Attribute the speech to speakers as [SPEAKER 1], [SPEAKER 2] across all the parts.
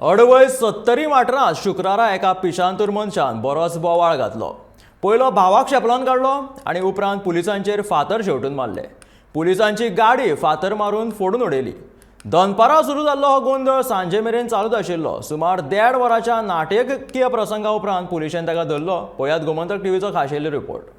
[SPEAKER 1] अडवय 70 वाठारांत शुक्रारा एका पिशांतूर मनशान बरोच बोवाळ घातलो। पयलो भावाक शेपलोन काडलो आनी उपरांत पुलिसांचेर फातर शेवटून मारले। पुलिसांची गाडी फातर मारून फोडून उडयली। दनपारां सुरू जाल्लो हो गोंधळ सांजे मेरेन चालूच आशिल्लो। सुमार 1.5 वरांच्या नाटकीय प्रसंगा उपरांत पुलिशेन ताका धरलो। पळयात गोमंतक टीव्हीचो खाशेलो रिपोर्ट।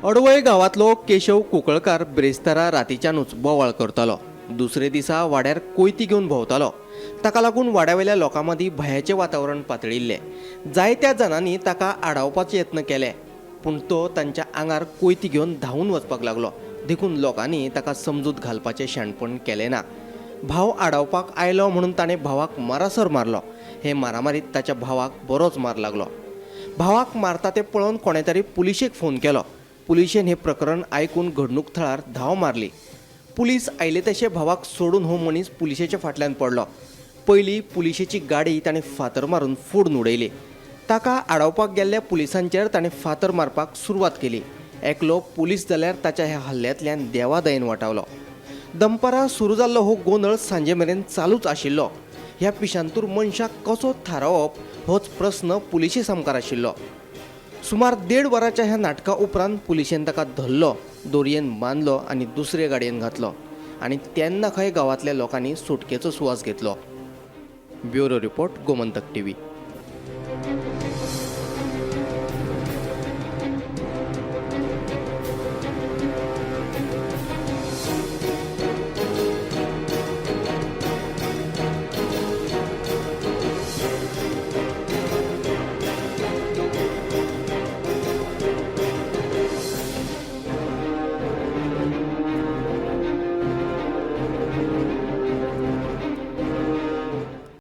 [SPEAKER 2] अडवय गांवांतलो केशव कुंकळकार ब्रेस्तारा रातीच्यानूच बोवाळ करतालो। दुसरे दिसा वाड्यार कोयती घेवन भोंवतालो। ताका लागून वाड्यावेल्या लोकां मदीं भयाचें वातावरण पातळिल्लें। जायत्या जाणांनी ताका आडावपाचे यत्न केले, पूण तो तांच्या आंगार कोयती घेवन धांवून वचपाक लागलो। देखून लोकांनी ताका समजूत घालपाचें शाणपण केलें ना। भाव आडावपाक आयलो म्हणून ताणें भावाक मारासर मारलो। हे मारामारीत ताच्या भावाक बरोच मार लागलो। भावाक मारता तें पळोवन कोणे तरी पुलिशेक फोन केलो। पुलिशेन हे प्रकरण आयकून घडणूक थळार धांव मारली। पुलीस आयले तशे भावाक सोडून हो मनीस पुलिशेच्या फाटल्यान पडलो। पयलीं पुलिशेची गाडी ताणें फातर मारून फोडून उडयली। ताका आडावपाक गेल्ल्या पुलिसांचेर ताणें फातर मारपाक सुरवात केली। एकलो पुलीस जाल्यार ताच्या ह्या हल्ल्यांतल्यान देवादयेन वटावलो। दनपारां सुरू जाल्लो हो गोंधळ सांजे मेरेन चालूच आशिल्लो। ह्या पिशांतूर मनशाक कसो थारावप होच प्रस्न पुलिशे समकार आशिल्लो। सुमार 1.5 वरांच्या ह्या नाटका उपरांत पुलिशेन ताका धरलो, दोरयेन बांदलो आनी दुसरे गाडयेन घातलो आनी तेन्ना खंय गांवांतल्या लोकांनी सुटकेचो सुवास घेतलो। Bureau report, Gomantak TV.